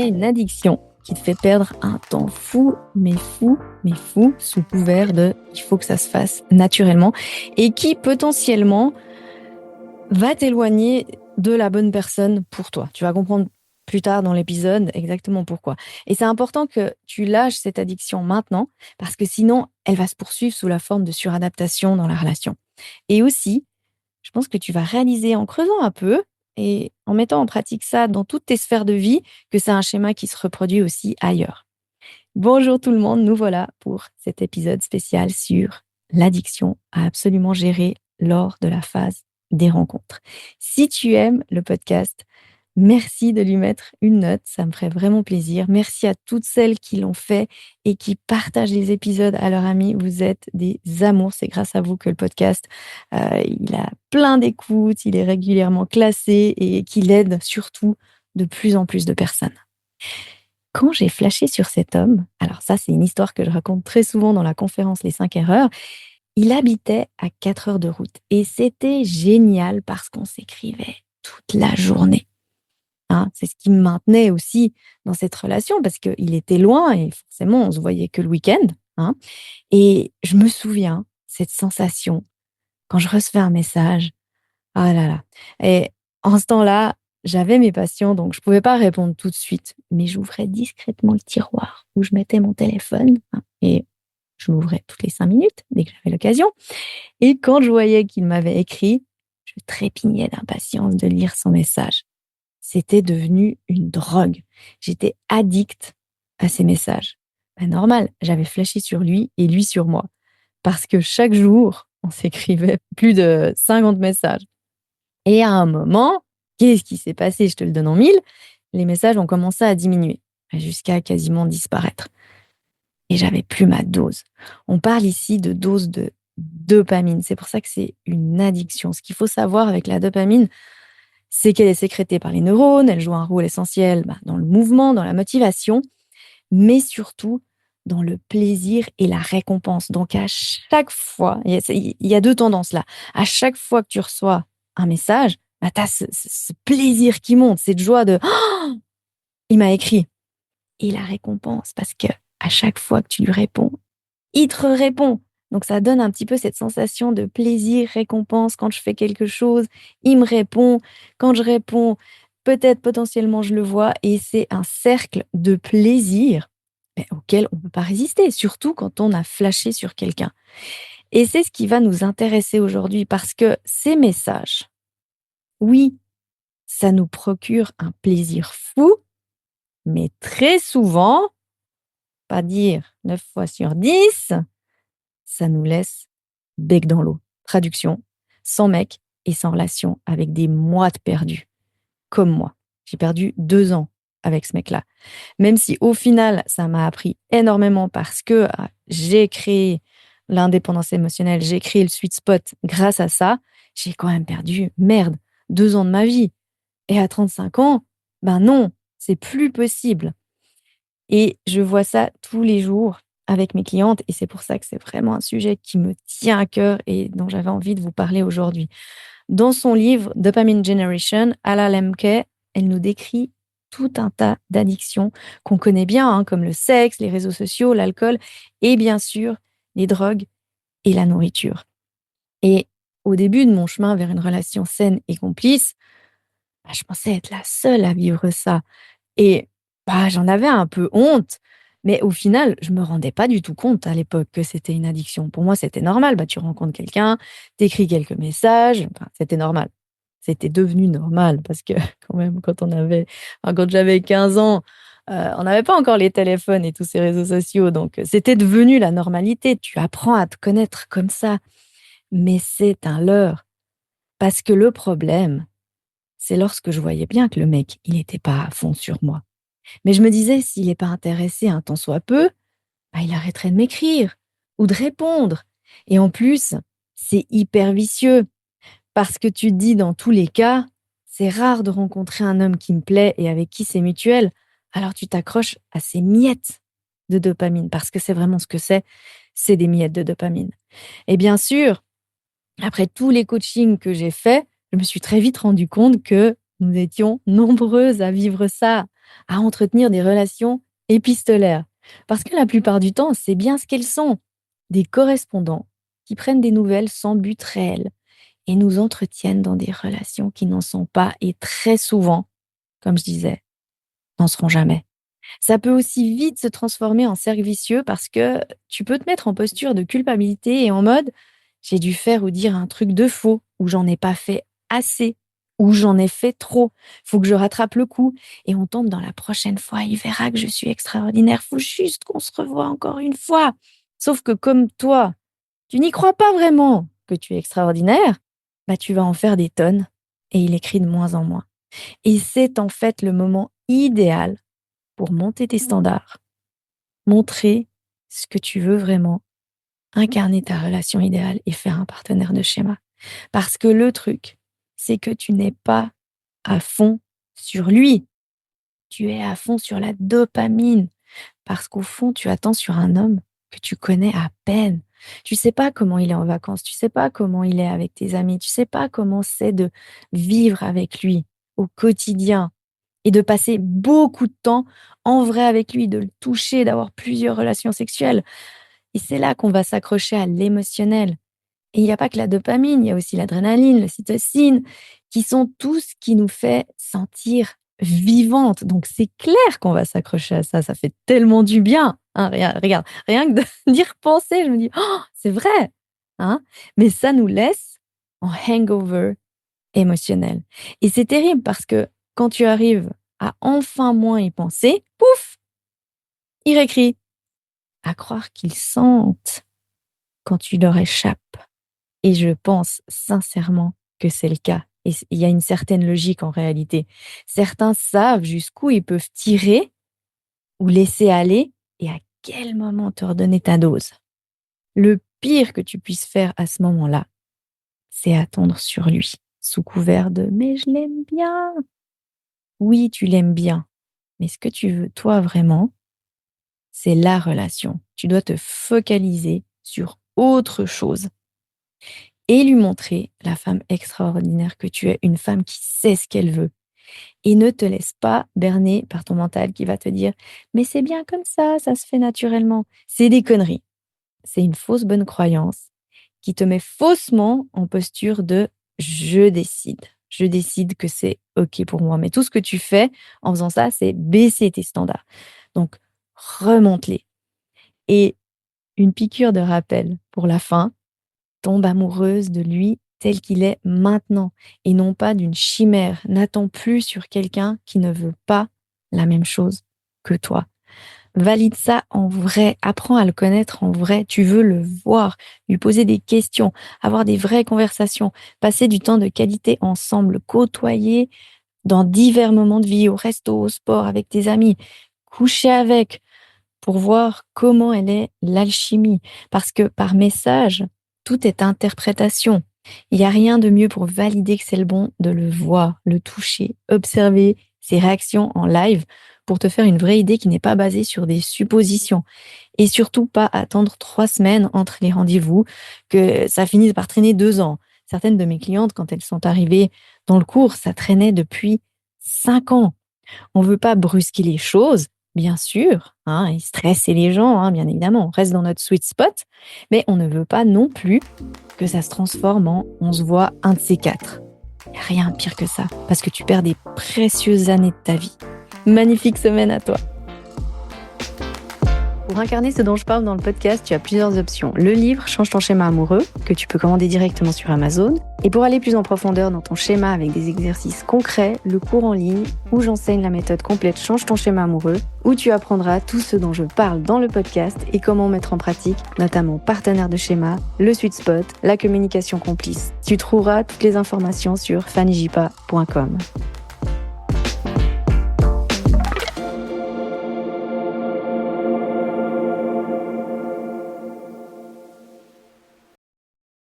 a une addiction qui te fait perdre un temps fou, sous couvert de il faut que ça se fasse naturellement et qui potentiellement va t'éloigner de la bonne personne pour toi. Tu vas comprendre plus tard dans l'épisode exactement pourquoi. Et c'est important que tu lâches cette addiction maintenant parce que sinon, elle va se poursuivre sous la forme de suradaptation dans la relation. Et aussi, je pense que tu vas réaliser en creusant un peu et en mettant en pratique ça dans toutes tes sphères de vie que c'est un schéma qui se reproduit aussi ailleurs. Bonjour tout le monde, nous voilà pour cet épisode spécial sur l'addiction à absolument gérer lors de la phase des rencontres. Si tu aimes le podcast, merci de lui mettre une note, ça me ferait vraiment plaisir. Merci à toutes celles qui l'ont fait et qui partagent les épisodes à leurs amis. Vous êtes des amours, c'est grâce à vous que le podcast, il a plein d'écoutes, il est régulièrement classé et qu'il aide surtout de plus en plus de personnes. Quand j'ai flashé sur cet homme, alors ça c'est une histoire que je raconte très souvent dans la conférence Les 5 erreurs, il habitait à 4 heures de route et c'était génial parce qu'on s'écrivait toute la journée. Hein. C'est ce qui me maintenait aussi dans cette relation parce qu'il était loin et forcément on se voyait que le week-end. Hein. Et je me souviens, cette sensation, quand je recevais un message, ah là là. Et en ce temps-là, j'avais mes patients, donc je pouvais pas répondre tout de suite, mais j'ouvrais discrètement le tiroir où je mettais mon téléphone, hein, et je l'ouvrais toutes les 5 minutes dès que j'avais l'occasion. Et quand je voyais qu'il m'avait écrit, je trépignais d'impatience de lire son message. C'était devenu une drogue. J'étais addicte à ces messages. Ben, normal, j'avais flashé sur lui et lui sur moi. Parce que chaque jour, on s'écrivait plus de 50 messages. Et à un moment, qu'est-ce qui s'est passé? Je te le donne en mille. Les messages ont commencé à diminuer, jusqu'à quasiment disparaître. Et j'avais plus ma dose. On parle ici de dose de dopamine. C'est pour ça que c'est une addiction. Ce qu'il faut savoir avec la dopamine, c'est qu'elle est sécrétée par les neurones. Elle joue un rôle essentiel dans le mouvement, dans la motivation, mais surtout dans le plaisir et la récompense. Donc à chaque fois, il y a deux tendances là. À chaque fois que tu reçois un message, bah, tu as ce plaisir qui monte, cette joie de «Oh, il m'a écrit». Et la récompense, parce que à chaque fois que tu lui réponds, il te répond. Donc ça donne un petit peu cette sensation de plaisir, récompense. Quand je fais quelque chose, il me répond. Quand je réponds, peut-être potentiellement je le vois. Et c'est un cercle de plaisir auquel on ne peut pas résister, surtout quand on a flashé sur quelqu'un. Et c'est ce qui va nous intéresser aujourd'hui parce que ces messages, oui, ça nous procure un plaisir fou, mais très souvent, pas dire 9 fois sur 10, ça nous laisse bec dans l'eau. Traduction, sans mec et sans relation, avec des mois de perdu, comme moi. J'ai perdu 2 ans avec ce mec-là. Même si au final, ça m'a appris énormément parce que j'ai créé l'indépendance émotionnelle, j'ai créé le sweet spot grâce à ça, j'ai quand même perdu, merde, 2 ans de ma vie. Et à 35 ans, ben non, c'est plus possible. Et je vois ça tous les jours avec mes clientes et c'est pour ça que c'est vraiment un sujet qui me tient à cœur et dont j'avais envie de vous parler aujourd'hui. Dans son livre Dopamine Generation, Hala Lemke, elle nous décrit tout un tas d'addictions qu'on connaît bien, hein, comme le sexe, les réseaux sociaux, l'alcool et bien sûr les drogues et la nourriture. Et au début de mon chemin vers une relation saine et complice, je pensais être la seule à vivre ça. Et j'en avais un peu honte, mais au final, je me rendais pas du tout compte à l'époque que c'était une addiction. Pour moi, c'était normal. Tu rencontres quelqu'un, t'écris quelques messages, c'était normal. C'était devenu normal parce que quand même, quand j'avais 15 ans, on n'avait pas encore les téléphones et tous ces réseaux sociaux, donc c'était devenu la normalité. Tu apprends à te connaître comme ça, mais c'est un leurre parce que le problème, c'est lorsque je voyais bien que le mec, il était pas à fond sur moi. Mais je me disais, s'il est pas intéressé un tant soit peu, il arrêterait de m'écrire ou de répondre. Et en plus, c'est hyper vicieux parce que tu te dis dans tous les cas, c'est rare de rencontrer un homme qui me plaît et avec qui c'est mutuel. Alors tu t'accroches à ces miettes de dopamine parce que c'est vraiment ce que c'est des miettes de dopamine. Et bien sûr, après tous les coachings que j'ai faits, je me suis très vite rendu compte que nous étions nombreuses à vivre ça. à entretenir des relations épistolaires. Parce que la plupart du temps, c'est bien ce qu'elles sont. Des correspondants qui prennent des nouvelles sans but réel et nous entretiennent dans des relations qui n'en sont pas et très souvent, comme je disais, n'en seront jamais. Ça peut aussi vite se transformer en cercle vicieux parce que tu peux te mettre en posture de culpabilité et en mode j'ai dû faire ou dire un truc de faux ou j'en ai pas fait assez ou j'en ai fait trop. Faut que je rattrape le coup et on tombe dans la prochaine fois. Il verra que je suis extraordinaire. Faut juste qu'on se revoie encore une fois. Sauf que comme toi, tu n'y crois pas vraiment que tu es extraordinaire, bah tu vas en faire des tonnes et il écrit de moins en moins. Et c'est en fait le moment idéal pour monter tes standards, montrer ce que tu veux vraiment, incarner ta relation idéale et faire un partenaire de schéma. Parce que le truc, c'est que tu n'es pas à fond sur lui. Tu es à fond sur la dopamine. Parce qu'au fond, tu attends sur un homme que tu connais à peine. Tu sais pas comment il est en vacances, tu sais pas comment il est avec tes amis, tu sais pas comment c'est de vivre avec lui au quotidien et de passer beaucoup de temps en vrai avec lui, de le toucher, d'avoir plusieurs relations sexuelles. Et c'est là qu'on va s'accrocher à l'émotionnel. Et il n'y a pas que la dopamine, il y a aussi l'adrénaline, l'ocytocine, qui sont tout ce qui nous fait sentir vivante. Donc c'est clair qu'on va s'accrocher à ça, ça fait tellement du bien. Hein, regarde, rien que d'y repenser, je me dis, oh, c'est vrai. Hein. Mais ça nous laisse en hangover émotionnel. Et c'est terrible parce que quand tu arrives à enfin moins y penser, pouf, il réécrit. À croire qu'ils sentent quand tu leur échappes. Et je pense sincèrement que c'est le cas. Et il y a une certaine logique en réalité. Certains savent jusqu'où ils peuvent tirer ou laisser aller et à quel moment te redonner ta dose. Le pire que tu puisses faire à ce moment-là, c'est attendre sur lui, sous couvert de «mais je l'aime bien». Oui, tu l'aimes bien, mais ce que tu veux, toi, vraiment, c'est la relation. Tu dois te focaliser sur autre chose et lui montrer la femme extraordinaire que tu es, une femme qui sait ce qu'elle veut. Et ne te laisse pas berner par ton mental qui va te dire «mais c'est bien comme ça se fait naturellement». C'est des conneries. C'est une fausse bonne croyance qui te met faussement en posture de «je décide». Je décide que c'est OK pour moi. Mais tout ce que tu fais en faisant ça, c'est baisser tes standards. Donc, remonte-les. Et une piqûre de rappel pour la fin, tombe amoureuse de lui tel qu'il est maintenant et non pas d'une chimère. N'attends plus sur quelqu'un qui ne veut pas la même chose que toi. Valide ça en vrai, apprends à le connaître en vrai, tu veux le voir, lui poser des questions, avoir des vraies conversations, passer du temps de qualité ensemble, côtoyer dans divers moments de vie, au resto, au sport, avec tes amis, coucher avec, pour voir comment elle est l'alchimie. Parce que par message, tout est interprétation. Il n'y a rien de mieux pour valider que c'est le bon de le voir, le toucher, observer ses réactions en live pour te faire une vraie idée qui n'est pas basée sur des suppositions. Et surtout pas attendre 3 semaines entre les rendez-vous, que ça finisse par traîner 2 ans. Certaines de mes clientes, quand elles sont arrivées dans le cours, ça traînait depuis 5 ans. On veut pas brusquer les choses, bien sûr, hein, et stresser les gens, hein, bien évidemment. On reste dans notre sweet spot, mais on ne veut pas non plus que ça se transforme en on se voit un de ces quatre. Il n'y a rien de pire que ça, parce que tu perds des précieuses années de ta vie. Magnifique semaine à toi. Pour incarner ce dont je parle dans le podcast, tu as plusieurs options. Le livre Change ton schéma amoureux, que tu peux commander directement sur Amazon. Et pour aller plus en profondeur dans ton schéma avec des exercices concrets, le cours en ligne où j'enseigne la méthode complète Change ton schéma amoureux, où tu apprendras tout ce dont je parle dans le podcast et comment mettre en pratique, notamment partenaire de schéma, le sweet spot, la communication complice. Tu trouveras toutes les informations sur fannyjipa.com.